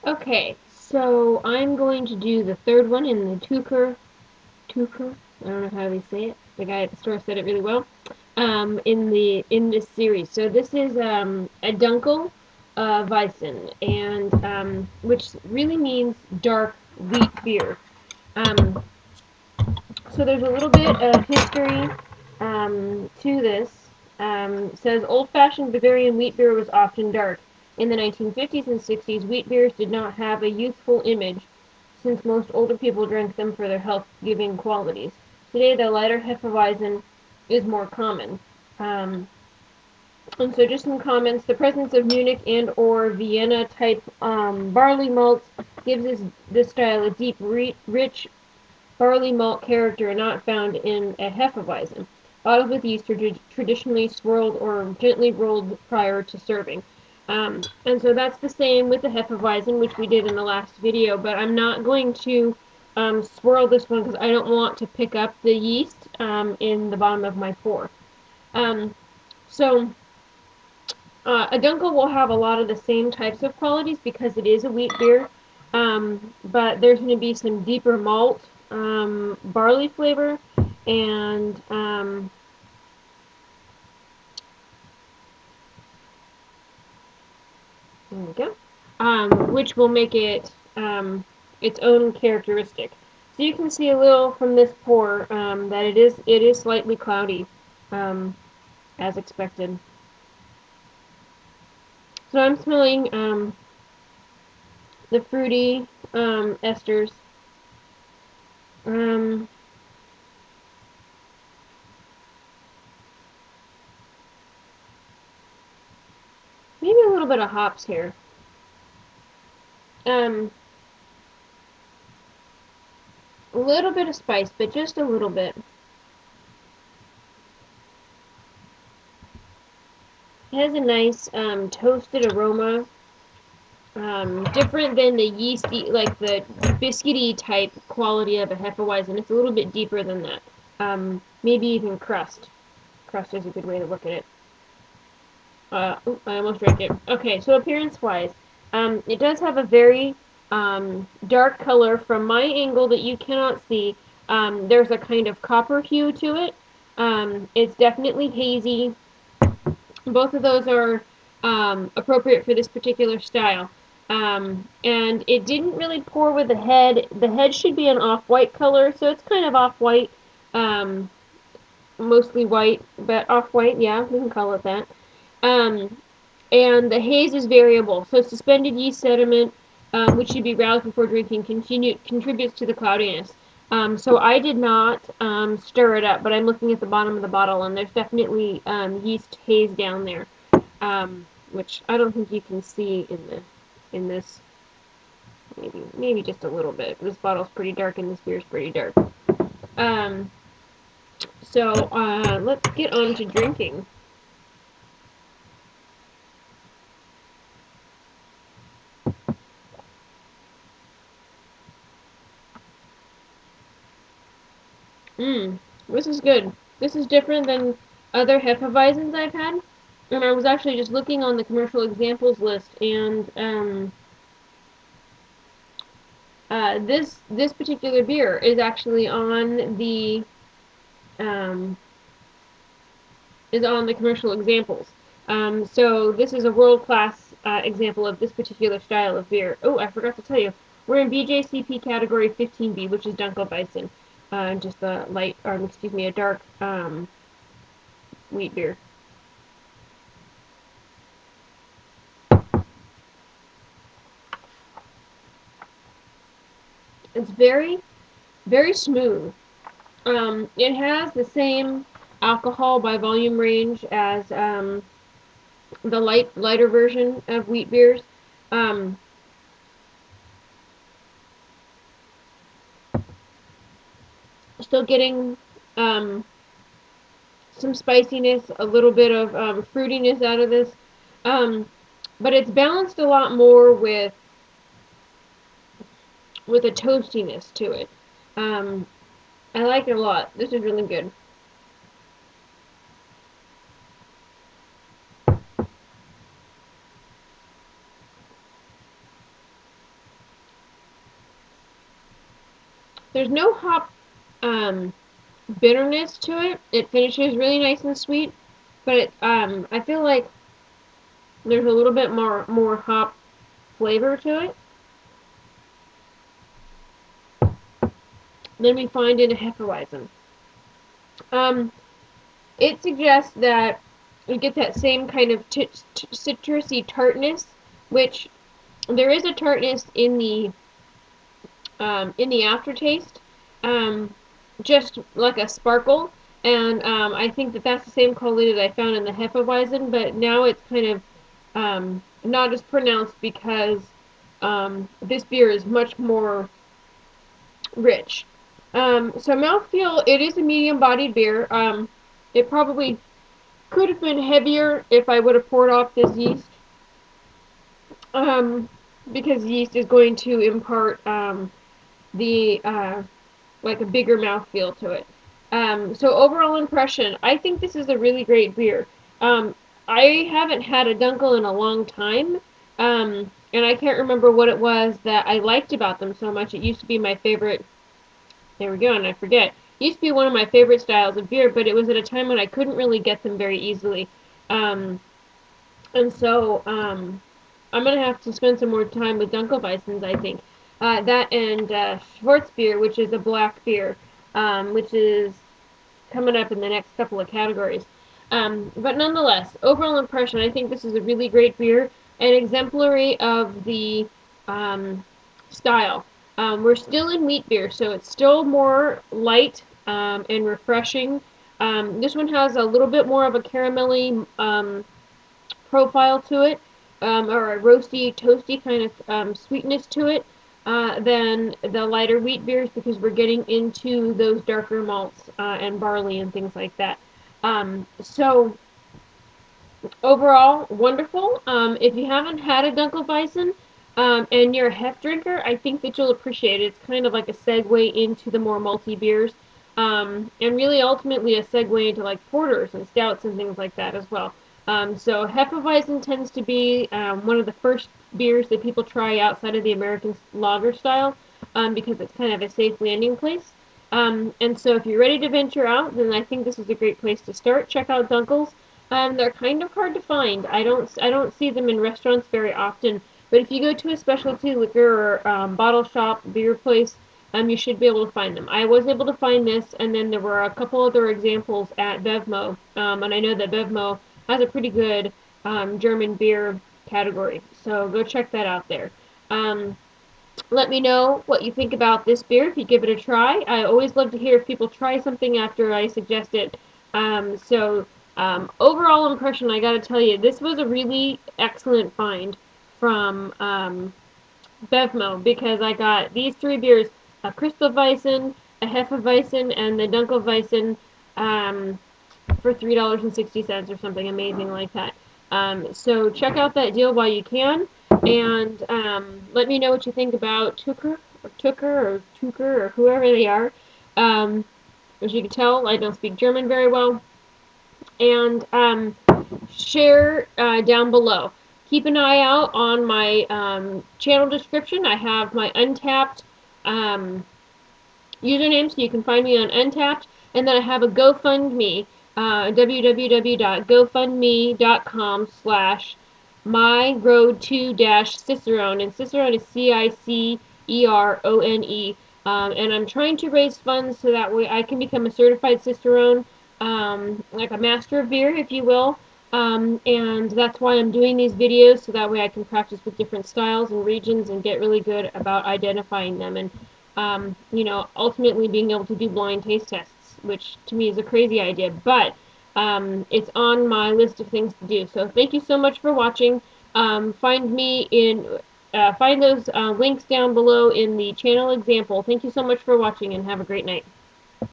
Okay, so I'm going to do the third one in the Tucher, I don't know how they say it. The guy at the store said it really well. In this series, so this is a Dunkel Weizen, and which really means dark wheat beer. Um, so there's a little bit of history to this. It says old-fashioned Bavarian wheat beer was often dark. In the 1950s and 60s, wheat beers did not have a youthful image, since most older people drank them for their health-giving qualities. Today, the lighter Hefeweizen is more common. And so just some comments. The presence of Munich and or Vienna type barley malts gives this style a deep, rich barley malt character not found in a Hefeweizen. Bottles with yeast are traditionally swirled or gently rolled prior to serving. And so that's the same with the Hefeweizen, which we did in the last video, but I'm not going to swirl this one because I don't want to pick up the yeast in the bottom of my pour. So a Dunkel will have a lot of the same types of qualities because it is a wheat beer, but there's going to be some deeper malt, barley flavor, and there we go, which will make it its own characteristic. So you can see a little from this pour that it is slightly cloudy, as expected. So I'm smelling the fruity esters. Maybe a little bit of hops here. A little bit of spice, but just a little bit. It has a nice toasted aroma. Different than the yeasty, like the biscuity type quality of a Hefeweizen. It's a little bit deeper than that. Maybe even crust. Crust is a good way to look at it. I almost drank it. Okay, so appearance-wise, it does have a very dark color. From my angle that you cannot see, there's a kind of copper hue to it. It's definitely hazy. Both of those are appropriate for this particular style. And it didn't really pour with the head. The head should be an off-white color, so it's kind of off-white, mostly white, but off-white, yeah, we can call it that. And the haze is variable, so suspended yeast sediment, which should be roused before drinking, contributes to the cloudiness. So I did not stir it up, but I'm looking at the bottom of the bottle, and there's definitely yeast haze down there, which I don't think you can see in this. Maybe just a little bit. This bottle's pretty dark, and this beer's pretty dark. So let's get on to drinking. This is good. This is different than other Hefeweizens I've had. And I was actually just looking on the commercial examples list, and this particular beer is actually on the commercial examples. So this is a world-class example of this particular style of beer. Oh, I forgot to tell you, we're in BJCP category 15B, which is Dunkelwizen. Just a light, or excuse me, a dark wheat beer. It's very, very smooth. It has the same alcohol by volume range as the lighter version of wheat beers. Still getting some spiciness, a little bit of fruitiness out of this, but it's balanced a lot more with a toastiness to it. I like it a lot. This is really good. There's no hop bitterness to it. It finishes really nice and sweet, but I feel like there's a little bit more hop flavor to it than we find in a hefeweisen. It suggests that we get that same kind of citrusy tartness, which there is a tartness in the aftertaste, just like a sparkle. And I think that that's the same quality that I found in the hefeweisen, but now it's kind of not as pronounced because this beer is much more rich. So mouthfeel, it is a medium-bodied beer. It probably could have been heavier if I would have poured off this yeast, because yeast is going to impart the like a bigger mouthfeel to it. So overall impression, I think this is a really great beer. I haven't had a Dunkel in a long time, and I can't remember what it was that I liked about them so much. It used to be my favorite. There we go, and I forget. It used to be one of my favorite styles of beer, but it was at a time when I couldn't really get them very easily. And so I'm going to have to spend some more time with Dunkelweizens, I think. That and Schwarzbier, which is a black beer, which is coming up in the next couple of categories. But nonetheless, overall impression, I think this is a really great beer, and exemplary of the style. We're still in wheat beer, so it's still more light and refreshing. This one has a little bit more of a caramelly profile to it, or a roasty, toasty kind of sweetness to it, than the lighter wheat beers, because we're getting into those darker malts and barley and things like that. So overall, wonderful. If you haven't had a Dunkelweizen and you're a hef drinker, I think that you'll appreciate it. It's kind of like a segue into the more malty beers, and really ultimately a segue into like porters and stouts and things like that as well. So Hefeweizen tends to be one of the first beers that people try outside of the American lager style, because it's kind of a safe landing place. And so if you're ready to venture out, then I think this is a great place to start. Check out Dunkles. They're kind of hard to find. I don't see them in restaurants very often, but if you go to a specialty liquor or bottle shop, beer place, you should be able to find them. I was able to find this, and then there were a couple other examples at Bevmo, and I know that Bevmo has a pretty good German beer category, so go check that out there. Let me know what you think about this beer if you give it a try. I always love to hear if people try something after I suggest it. Overall impression, I gotta tell you, this was a really excellent find from Bevmo, because I got these three beers, a Weizen, a Hefeweizen, and the Dunkelwizen, for $3.60 or something amazing like that. So check out that deal while you can, and let me know what you think about Tucher or whoever they are. As you can tell, I don't speak German very well. And share down below. Keep an eye out on my channel description. I have my Untapped username, so you can find me on Untapped. And then I have a GoFundMe, www.gofundme.com/myroad2-Cicerone, and Cicerone is Cicerone. And I'm trying to raise funds so that way I can become a certified Cicerone, like a master of beer, if you will. And that's why I'm doing these videos, so that way I can practice with different styles and regions and get really good about identifying them, and ultimately being able to do blind taste tests, which to me is a crazy idea, but it's on my list of things to do. So thank you so much for watching. Find those links down below in the channel example. Thank you so much for watching, and have a great night.